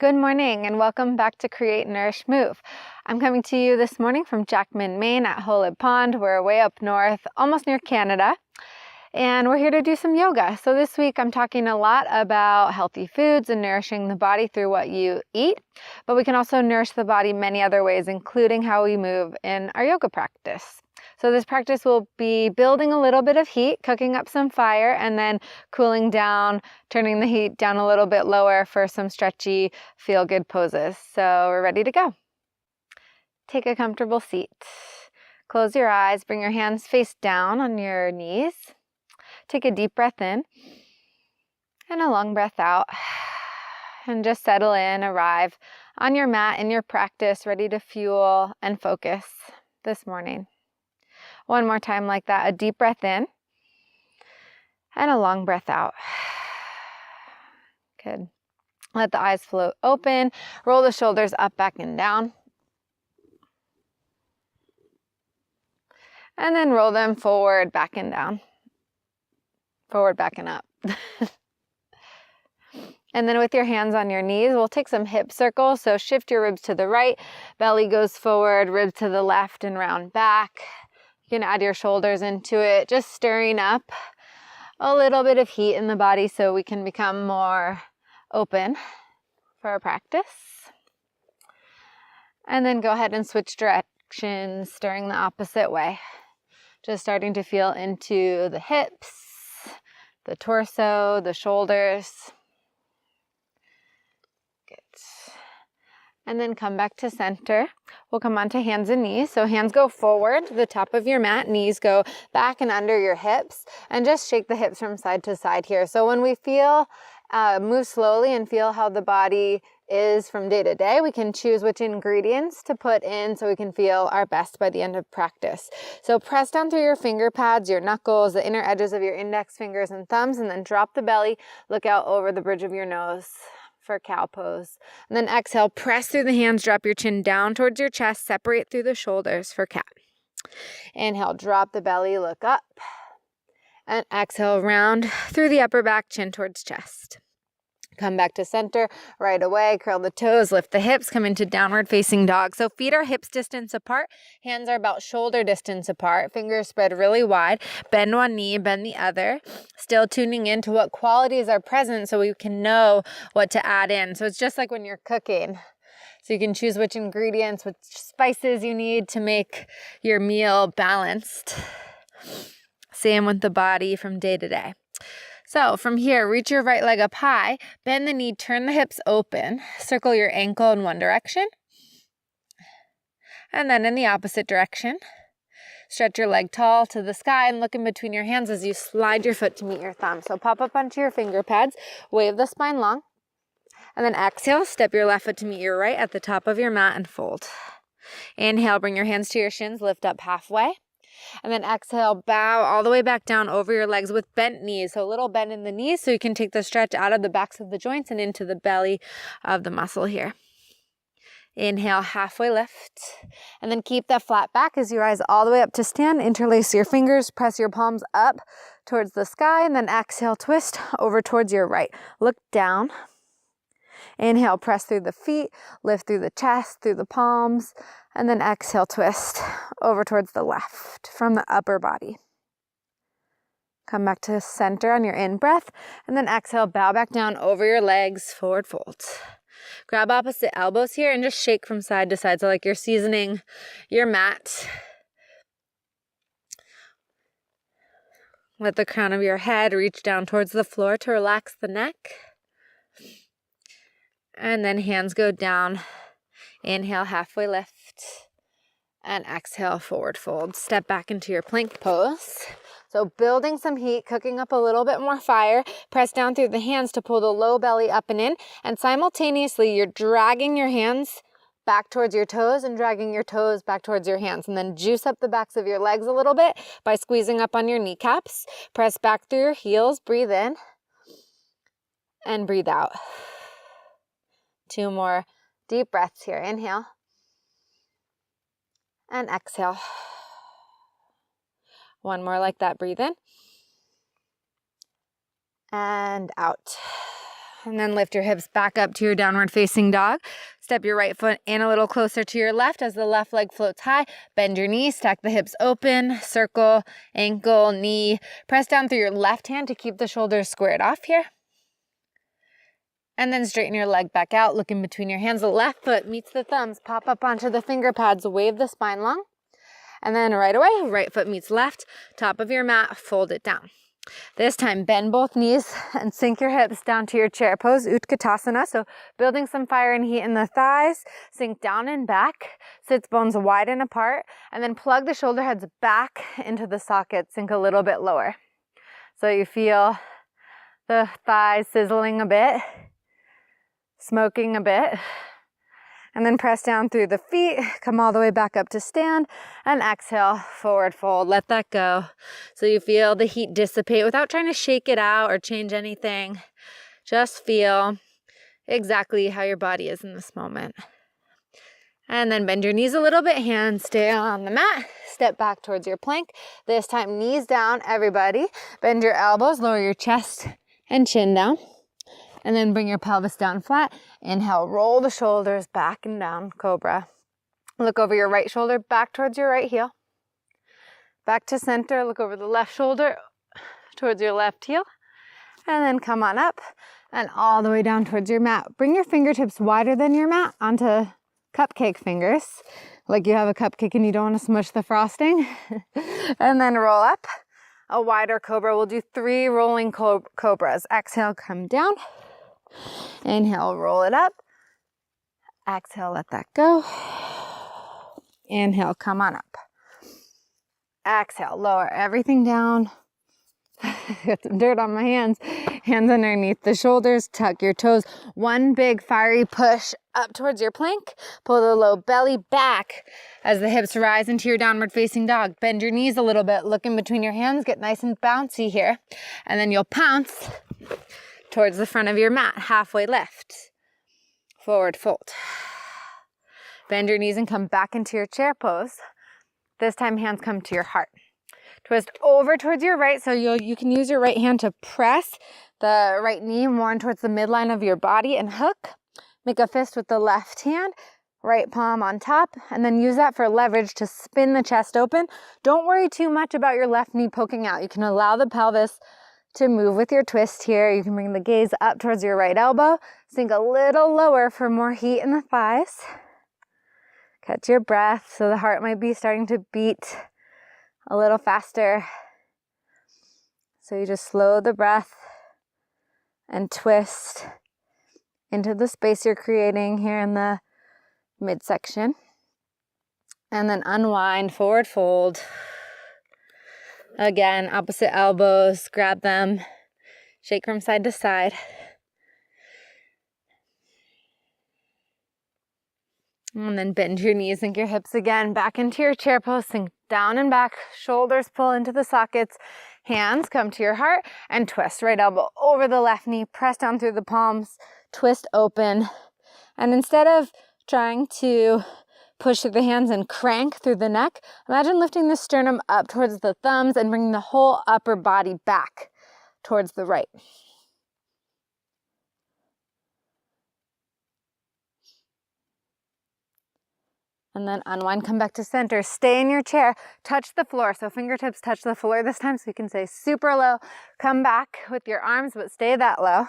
Good morning and welcome back to Create, Nourish, Move. I'm coming to you this morning from Jackman, Maine at Holib Pond. We're way up north, almost near Canada, and we're here to do some yoga. So this week I'm talking a lot about healthy foods and nourishing the body through what you eat, but we can also nourish the body many other ways, including how we move in our yoga practice. So this practice will be building a little bit of heat, cooking up some fire, and then cooling down, turning the heat down a little bit lower for some stretchy, feel-good poses. So we're ready to go. Take a comfortable seat. Close your eyes, bring your hands face down on your knees. Take a deep breath in and a long breath out. And just settle in, arrive on your mat in your practice, ready to fuel and focus this morning. One more time like that, a deep breath in and a long breath out. Good. Let the eyes float open. Roll the shoulders up, back, and down. And then roll them forward, back, and down. Forward, back, and up. And then with your hands on your knees, we'll take some hip circles. So shift your ribs to the right, belly goes forward, ribs to the left, and round back. You can add your shoulders into it, just stirring up a little bit of heat in the body so we can become more open for our practice. And then go ahead and switch directions, stirring the opposite way. Just starting to feel into the hips, the torso, the shoulders. Good. And then come back to center. We'll come onto hands and knees. So hands go forward to the top of your mat, knees go back and under your hips, and just shake the hips from side to side here. So when we feel, move slowly and feel how the body is from day to day, we can choose which ingredients to put in so we can feel our best by the end of practice. So press down through your finger pads, your knuckles, the inner edges of your index fingers and thumbs, and then drop the belly, look out over the bridge of your nose for cow pose. And then exhale, press through the hands, drop your chin down towards your chest, separate through the shoulders for cat. Inhale, drop the belly, look up. And exhale, round through the upper back, chin towards chest. Come back to center right away, curl the toes, lift the hips, come into downward facing dog. So feet are hips distance apart, hands are about shoulder distance apart, fingers spread really wide, bend one knee, bend the other, still tuning into what qualities are present so we can know what to add in. So it's just like when you're cooking. So you can choose which ingredients, which spices you need to make your meal balanced. Same with the body from day to day. So from here, reach your right leg up high, bend the knee, turn the hips open, circle your ankle in one direction, and then in the opposite direction. Stretch your leg tall to the sky and look in between your hands as you slide your foot to meet your thumb. So pop up onto your finger pads, wave the spine long, and then exhale, step your left foot to meet your right at the top of your mat and fold. Inhale, bring your hands to your shins, lift up halfway. And then exhale, bow all the way back down over your legs with bent knees. So a little bend in the knees so you can take the stretch out of the backs of the joints and into the belly of the muscle here. Inhale, halfway lift. And then keep that flat back as you rise all the way up to stand. Interlace your fingers, press your palms up towards the sky, and then exhale, twist over towards your right. Look down. Inhale, press through the feet, lift through the chest, through the palms, and then exhale, twist over towards the left from the upper body. Come back to center on your in-breath, and then exhale, bow back down over your legs, forward fold. Grab opposite elbows here and just shake from side to side, so like you're seasoning your mat. Let the crown of your head reach down towards the floor to relax the neck. And then hands go down. Inhale, halfway lift. And exhale, forward fold. Step back into your plank pose. So building some heat, cooking up a little bit more fire. Press down through the hands to pull the low belly up and in. And simultaneously, you're dragging your hands back towards your toes and dragging your toes back towards your hands. And then juice up the backs of your legs a little bit by squeezing up on your kneecaps. Press back through your heels. Breathe in and breathe out. 2 more deep breaths here. Inhale and exhale. 1 more like that. Breathe in and out. And then lift your hips back up to your downward facing dog. Step your right foot in a little closer to your left as the left leg floats high. Bend your knees, stack the hips open, circle, ankle, knee. Press down through your left hand to keep the shoulders squared off here. And then straighten your leg back out, look in between your hands. The left foot meets the thumbs, pop up onto the finger pads, wave the spine long. And then right away, right foot meets left, top of your mat, fold it down. This time, bend both knees and sink your hips down to your chair pose, Utkatasana. So building some fire and heat in the thighs, sink down and back, sits bones widen apart, and then plug the shoulder heads back into the socket, sink a little bit lower. So you feel the thighs sizzling a bit, smoking a bit. And then press down through the feet, come all the way back up to stand, and exhale, forward fold. Let that go. So you feel the heat dissipate without trying to shake it out or change anything. Just feel exactly how your body is in this moment. And then bend your knees a little bit, hands stay on the mat, step back towards your plank. This time, knees down, everybody. Bend your elbows, lower your chest and chin down. And then bring your pelvis down flat. Inhale, roll the shoulders back and down, cobra. Look over your right shoulder, back towards your right heel. Back to center, look over the left shoulder, towards your left heel. And then come on up and all the way down towards your mat. Bring your fingertips wider than your mat onto cupcake fingers. Like you have a cupcake and you don't want to smush the frosting. And then roll up. A wider cobra. We'll do 3 rolling cobras. Exhale, come down. Inhale, roll it up. Exhale, let that go. Inhale, come on up. Exhale, lower everything down. Got some dirt on my hands. Hands underneath the shoulders. Tuck your toes. One big fiery push up towards your plank. Pull the low belly back as the hips rise into your downward facing dog. Bend your knees a little bit. Look in between your hands. Get nice and bouncy here. And then you'll pounce towards the front of your mat. Halfway lift. Forward fold. Bend your knees and come back into your chair pose. This time hands come to your heart. Twist over towards your right, so you can use your right hand to press the right knee more towards the midline of your body and hook. Make a fist with the left hand, right palm on top, and then use that for leverage to spin the chest open. Don't worry too much about your left knee poking out. You can allow the pelvis to move with your twist here. You can bring the gaze up towards your right elbow, sink a little lower for more heat in the thighs. Catch your breath, so the heart might be starting to beat a little faster. So you just slow the breath and twist into the space you're creating here in the midsection. And then unwind, forward fold. Again, opposite elbows, grab them, shake from side to side. And then bend your knees, sink your hips again, back into your chair pose, sink down and back, shoulders pull into the sockets, hands come to your heart, and twist. Right elbow over the left knee, press down through the palms, twist open. And instead of trying to push through the hands and crank through the neck, imagine lifting the sternum up towards the thumbs and bringing the whole upper body back towards the right. And then unwind, come back to center. Stay in your chair, touch the floor. So fingertips touch the floor this time, so you can stay super low. Come back with your arms, but stay that low.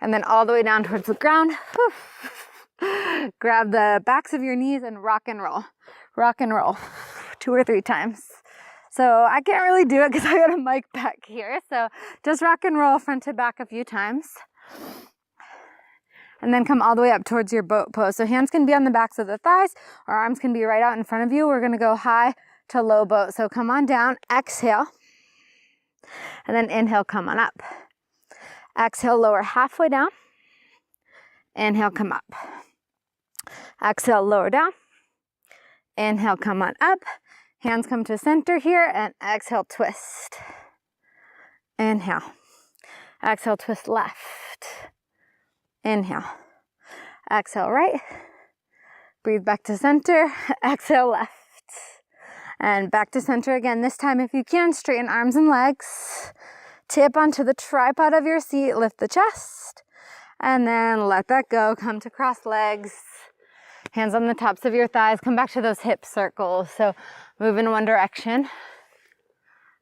And then all the way down towards the ground. Grab the backs of your knees and rock and roll. Rock and roll 2 or 3 times. So I can't really do it because I got a mic back here. So just rock and roll front to back a few times. And then come all the way up towards your boat pose. So hands can be on the backs of the thighs, or arms can be right out in front of you. We're gonna go high to low boat. So come on down, exhale, and then inhale, come on up. Exhale, lower halfway down. Inhale, come up. Exhale, lower down. Inhale, come on up. Hands come to center here, and exhale, twist. Inhale. Exhale, twist left. Inhale. Exhale right. Breathe back to center. Exhale left. And back to center again. This time, if you can, straighten arms and legs. Tip onto the tripod of your seat. Lift the chest. And then let that go. Come to cross legs. Hands on the tops of your thighs. Come back to those hip circles. So move in one direction.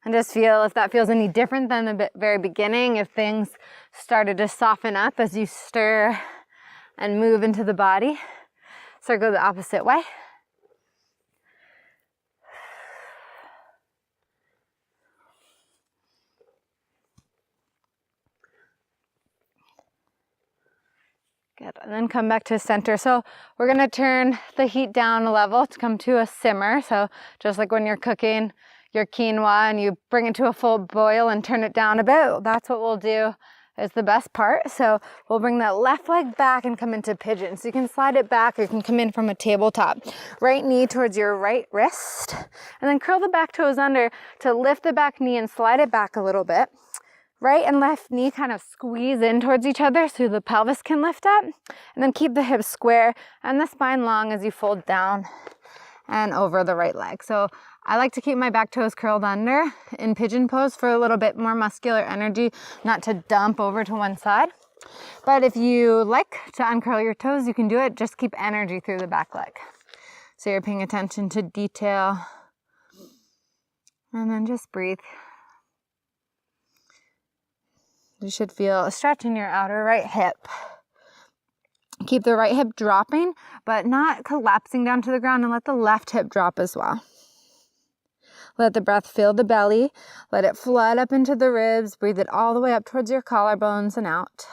And just feel if that feels any different than the very beginning, if things started to soften up as you stir and move into the body. Circle the opposite way. Good, and then come back to center. So we're gonna turn the heat down a level to come to a simmer. So just like when you're cooking your quinoa and you bring it to a full boil and turn it down a bit, that's what we'll do is the best part. So we'll bring that left leg back and come into pigeon. So you can slide it back or you can come in from a tabletop. Right knee towards your right wrist, and then curl the back toes under to lift the back knee and slide it back a little bit. Right and left knee kind of squeeze in towards each other so the pelvis can lift up, and then keep the hips square and the spine long as you fold down and over the right leg. So I like to keep my back toes curled under in pigeon pose for a little bit more muscular energy, not to dump over to one side. But if you like to uncurl your toes, you can do it. Just keep energy through the back leg. So you're paying attention to detail. And then just breathe. You should feel a stretch in your outer right hip. Keep the right hip dropping, but not collapsing down to the ground, and let the left hip drop as well. Let the breath fill the belly. Let it flood up into the ribs. Breathe it all the way up towards your collarbones and out.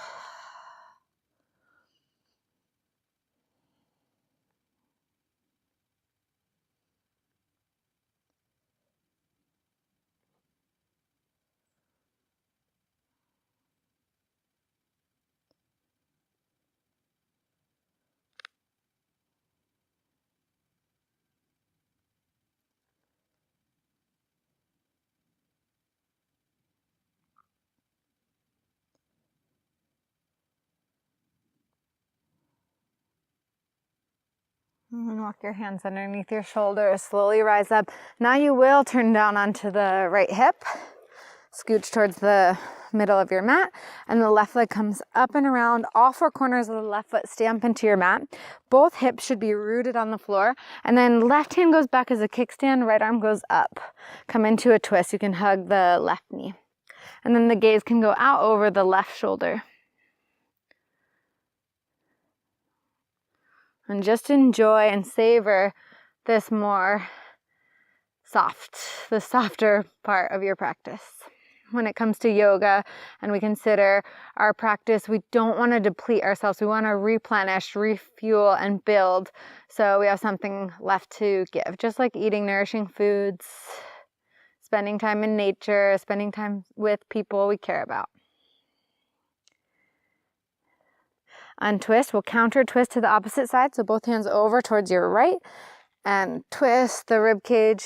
And walk your hands underneath your shoulders. Slowly rise up. Now you will turn down onto the right hip. Scooch towards the middle of your mat. And the left leg comes up and around. All four corners of the left foot stamp into your mat. Both hips should be rooted on the floor. And then left hand goes back as a kickstand. Right arm goes up. Come into a twist. You can hug the left knee. And then the gaze can go out over the left shoulder. And just enjoy and savor this more the softer part of your practice. When it comes to yoga and we consider our practice, we don't want to deplete ourselves. We want to replenish, refuel, and build so we have something left to give. Just like eating nourishing foods, spending time in nature, spending time with people we care about. Untwist, we'll counter twist to the opposite side. So both hands over towards your right and twist the rib cage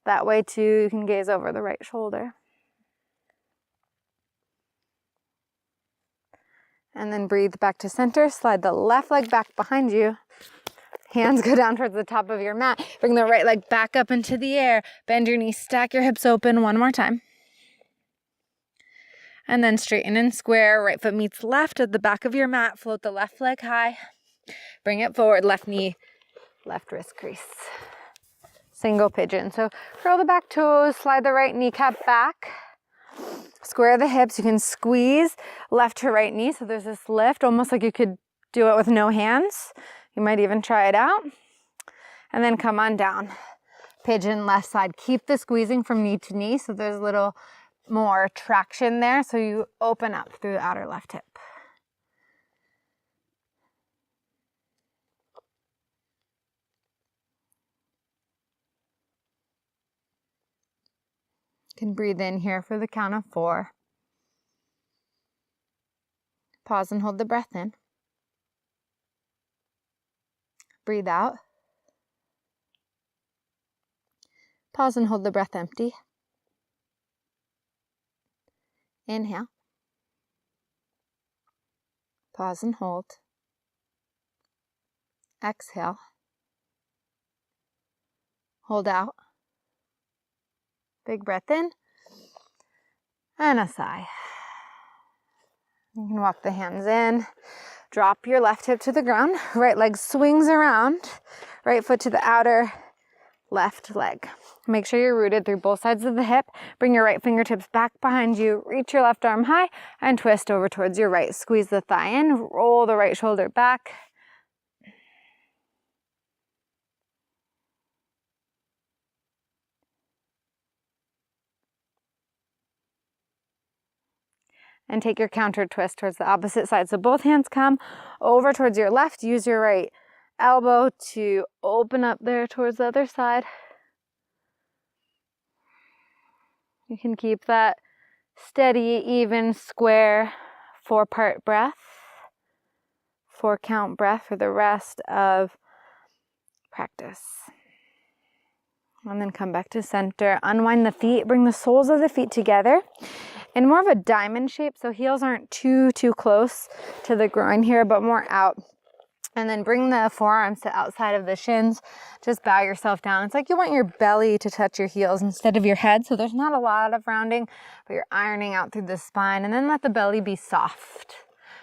that way too. You can gaze over the right shoulder. And then breathe back to center. Slide the left leg back behind you. Hands go down towards the top of your mat. Bring the right leg back up into the air. Bend your knees, stack your hips open one more time. And then straighten and square. Right foot meets left at the back of your mat. Float the left leg high. Bring it forward. Left knee, left wrist crease. Single pigeon. So curl the back toes. Slide the right kneecap back. Square the hips. You can squeeze left to right knee. So there's this lift, almost like you could do it with no hands. You might even try it out. And then come on down. Pigeon left side. Keep the squeezing from knee to knee. So there's a little more traction there, so you open up through the outer left hip. You can breathe in here for the count of 4. Pause and hold the breath in. Breathe out. Pause and hold the breath empty. Inhale. Pause and hold. Exhale. Hold out. Big breath in. And a sigh. You can walk the hands in. Drop your left hip to the ground. Right leg swings around. Right foot to the outer left leg. Make sure you're rooted through both sides of the hip. Bring your right fingertips back behind you. Reach your left arm high and twist over towards your right. Squeeze the thigh in. Roll the right shoulder back. And take your counter twist towards the opposite side. So both hands come over towards your left. Use your right elbow to open up there towards the other side. You can keep that steady, even, square 4-part breath, 4-count breath for the rest of practice. And then come back to center. Unwind the feet. Bring the soles of the feet together in more of a diamond shape, so heels aren't too close to the groin here, but more out. And then bring the forearms to outside of the shins. Just bow yourself down. It's like you want your belly to touch your heels instead of your head, so there's not a lot of rounding, but you're ironing out through the spine. And then let the belly be soft.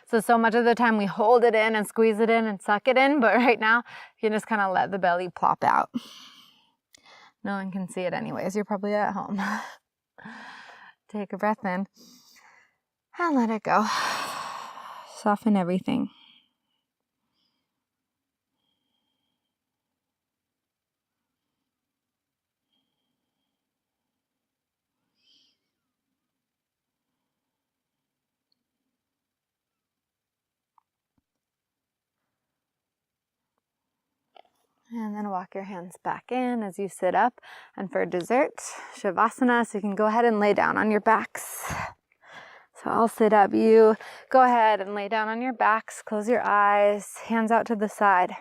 So much of the time we hold it in and squeeze it in and suck it in, but right now you can just kind of let the belly plop out. No one can see it anyways. You're probably at home. Take a breath in and let it go. Soften everything. And then walk your hands back in as you sit up. And for dessert, Shavasana, so you can go ahead and lay down on your backs. So I'll sit up. You go ahead and lay down on your backs. Close your eyes, hands out to the side.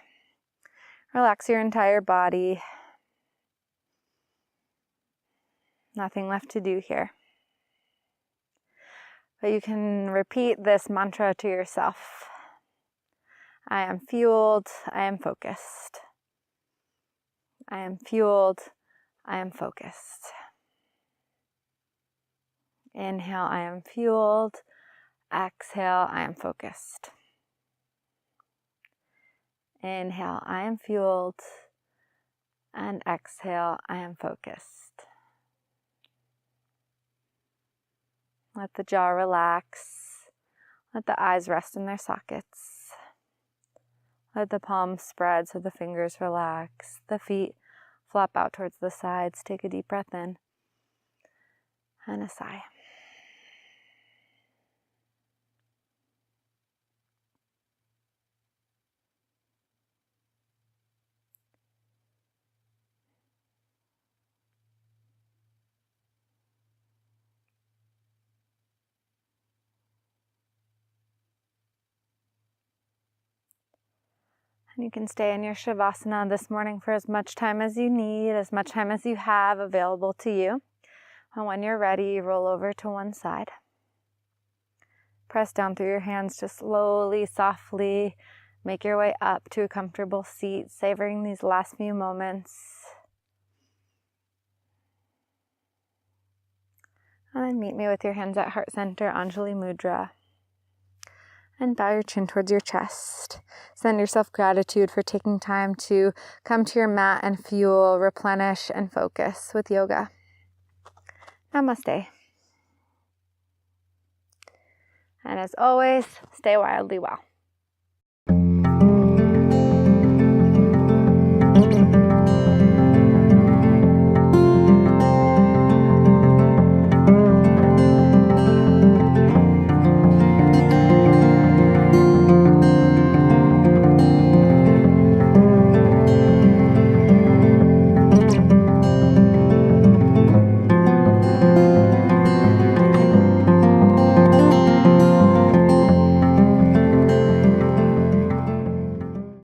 Relax your entire body. Nothing left to do here. But you can repeat this mantra to yourself. I am fueled, I am focused. I am fueled, I am focused. Inhale, I am fueled. Exhale, I am focused. Inhale, I am fueled. And exhale, I am focused. Let the jaw relax. Let the eyes rest in their sockets. Let the palms spread so the fingers relax. The feet flop out towards the sides. Take a deep breath in and a sigh. And you can stay in your Shavasana this morning for as much time as you need, as much time as you have available to you. And when you're ready, roll over to one side. Press down through your hands, just slowly, softly make your way up to a comfortable seat, savoring these last few moments. And then meet me with your hands at heart center, Anjali Mudra. And bow your chin towards your chest. Send yourself gratitude for taking time to come to your mat and fuel, replenish, and focus with yoga. Namaste. And as always, stay wildly well.